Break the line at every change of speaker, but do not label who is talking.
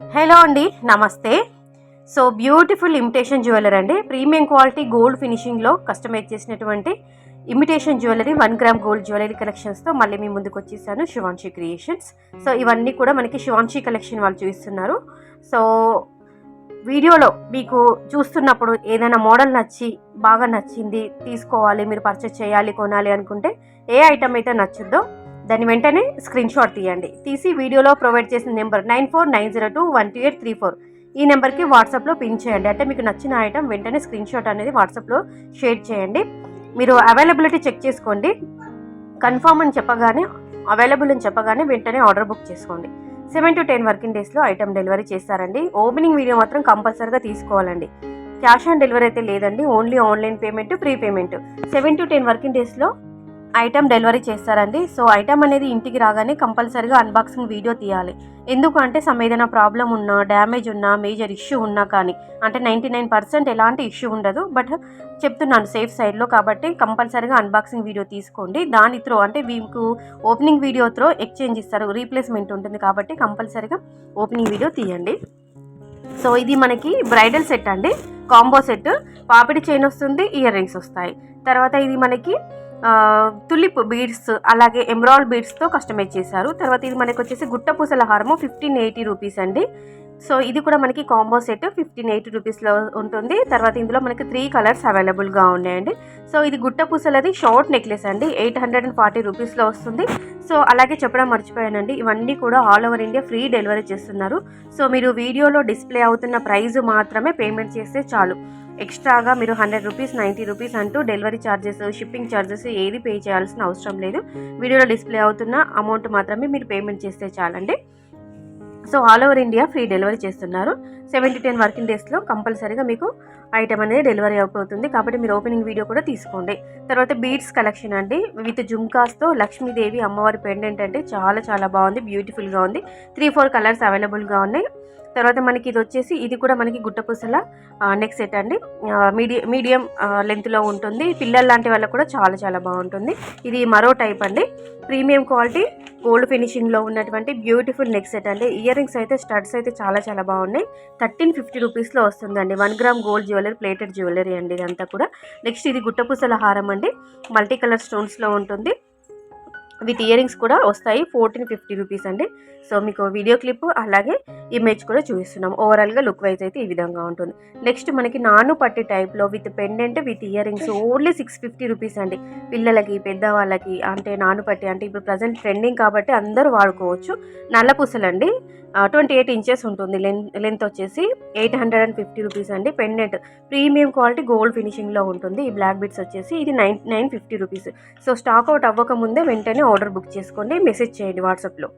Hello అండి, నమస్తే. So beautiful imitation jewellery అండి. ప్రీమియం క్వాలిటీ గోల్డ్ ఫినిషింగ్లో కస్టమైజ్ చేసినటువంటి imitation jewellery 1 gram gold jewellery కలెక్షన్స్తో మళ్ళీ మీ ముందుకు వచ్చేసాను, శివాన్షి క్రియేషన్స్. సో ఇవన్నీ కూడా మనకి శివాన్షి కలెక్షన్ వాళ్ళు చూపిస్తున్నారు. సో వీడియోలో మీకు చూస్తున్నప్పుడు ఏదైనా మోడల్ నచ్చి బాగా నచ్చింది తీసుకోవాలి, మీరు పర్చేస్ చేయాలి, కొనాలి అనుకుంటే ఏ ఐటమ్ అయితే నచ్చుద్దో దాన్ని వెంటనే స్క్రీన్ షాట్ తీసి వీడియోలో ప్రొవైడ్ చేసిన నెంబర్ 9490212834 ఈ నెంబర్కి వాట్సాప్లో పిన్ చేయండి. అంటే మీకు నచ్చిన ఐటమ్ వెంటనే స్క్రీన్ షాట్ అనేది వాట్సాప్లో షేర్ చేయండి. మీరు అవైలబిలిటీ చెక్ చేసుకోండి. కన్ఫర్మ్ అని చెప్పగానే, అవైలబుల్ అని చెప్పగానే వెంటనే ఆర్డర్ బుక్ చేసుకోండి. 7 to 10 వర్కింగ్ డేస్లో ఐటమ్ డెలివరీ చేస్తారండి. ఓపెనింగ్ వీడియో మాత్రం కంపల్సరీగా తీసుకోవాలండి. క్యాష్ ఆన్ డెలివరీ అయితే లేదండి, only online payment, pre payment. 7 to 10 working డేస్లో ఐటమ్ డెలివరీ చేస్తారండి. సో ఐటమ్ అనేది ఇంటికి రాగానే కంపల్సరీగా అన్బాక్సింగ్ వీడియో తీయాలి. ఎందుకు అంటే ఏదైనా ప్రాబ్లం ఉన్నా, డ్యామేజ్ ఉన్నా, మేజర్ ఇష్యూ ఉన్నా కానీ, అంటే 99% ఎలాంటి ఇష్యూ ఉండదు, బట్ చెప్తున్నాను సేఫ్ సైడ్లో కాబట్టి కంపల్సరీగా అన్బాక్సింగ్ వీడియో తీసుకోండి. దాని త్రో అంటే మీకు ఓపెనింగ్ వీడియో త్రో ఎక్స్చేంజ్ ఇస్తారు, రీప్లేస్మెంట్ ఉంటుంది కాబట్టి కంపల్సరీగా ఓపెనింగ్ వీడియో తీయండి. సో ఇది మనకి బ్రైడల్ సెట్ అండి, కాంబో సెట్. పాపిడి చైన్ వస్తుంది, ఇయర్ రింగ్స్ వస్తాయి. తర్వాత ఇది మనకి తులిప్ బీడ్స్ అలాగే ఎమరాల్డ్ బీడ్స్తో కస్టమైజ్ చేశారు. తర్వాత ఇది మనకి వచ్చేసి గుట్ట పూసల హారము 1580 రూపీస్ అండి. సో ఇది కూడా మనకి కాంబో సెట్ 1580 రూపీస్లో ఉంటుంది. తర్వాత ఇందులో మనకి 3 కలర్స్ అవైలబుల్గా ఉన్నాయండి. సో ఇది గుట్ట పూసలది షార్ట్ నెక్లెస్ అండి, 840 రూపీస్లో వస్తుంది. సో అలాగే చెప్పడం మర్చిపోయానండి, ఇవన్నీ కూడా all over India free delivery చేస్తున్నారు. సో మీరు వీడియోలో డిస్ప్లే అవుతున్న ప్రైస్ మాత్రమే పేమెంట్ చేస్తే చాలు. ఎక్స్ట్రాగా మీరు 100 రూపీస్, 90 రూపీస్ అంటూ డెలివరీ ఛార్జెస్, షిప్పింగ్ ఛార్జెస్ ఏది పే చేయాల్సిన అవసరం లేదు. వీడియోలో డిస్ప్లే అవుతున్న అమౌంట్ మాత్రమే మీరు పేమెంట్ చేస్తే చాలండి. So all over India free delivery చేస్తున్నారు. 7 to 10 వర్కింగ్ డేస్లో కంపల్సరీగా మీకు ఐటమ్ అనేది డెలివరీ అయిపోతుంది కాబట్టి మీరు ఓపెనింగ్ వీడియో కూడా తీసుకోండి. తర్వాత బీడ్స్ కలెక్షన్ అండి, విత్ జుమ్కాస్తో లక్ష్మీదేవి అమ్మవారి పెండెంట్ అంటే చాలా చాలా బాగుంది, బ్యూటిఫుల్గా ఉంది. 3-4 కలర్స్ అవైలబుల్గా ఉన్నాయి. తర్వాత మనకి ఇది వచ్చేసి ఇది కూడా మనకి గుట్టపూసల నెక్ సెట్ అండి, మీడియం లెంత్లో ఉంటుంది. పిల్లల లాంటి వాళ్ళకు కూడా చాలా చాలా బాగుంటుంది. ఇది మరో టైప్ అండి, ప్రీమియం క్వాలిటీ గోల్డ్ ఫినిషింగ్లో ఉన్నటువంటి బ్యూటిఫుల్ నెక్ సెట్ అండి. ఇయర్ రింగ్స్ అయితే, స్టడ్స్ అయితే చాలా చాలా బాగున్నాయి. 1350 రూపీస్లో వస్తుందండి. 1 gram gold jewellery, plated jewellery అండి ఇదంతా కూడా. నెక్స్ట్ ఇది గుట్టపూసల హారం అండి, మల్టీ కలర్ స్టోన్స్లో ఉంటుంది. విత్ ఇయర్ రింగ్స్ కూడా వస్తాయి. 1450 రూపీస్ అండి. సో మీకు వీడియో క్లిప్ అలాగే ఇమేజ్ కూడా చూపిస్తున్నాం. ఓవరాల్గా లుక్ వైజ్ అయితే ఈ విధంగా ఉంటుంది. నెక్స్ట్ మనకి నాను పట్టి టైప్లో with pendant with ear rings only 650 rupees అండి. పిల్లలకి, పెద్దవాళ్ళకి, అంటే నాను పట్టి అంటే ఇప్పుడు ప్రజెంట్ ట్రెండింగ్ కాబట్టి అందరూ వాడుకోవచ్చు. నల్ల పూసలండి, 28 ఇంచెస్ ఉంటుంది లెంత్ వచ్చేసి 850 రూపీస్ అండి. పెండెంట్ ప్రీమియం క్వాలిటీ గోల్డ్ ఫినిషింగ్లో ఉంటుంది. ఈ బ్లాక్ బిట్స్ వచ్చేసి ఇది 950 రూపీస్. సో స్టాక్ అవుట్ అవ్వక ముందే వెంటనే ఆర్డర్ బుక్ చేసుకోండి, మెసేజ్ చేయండి వాట్సాప్లో.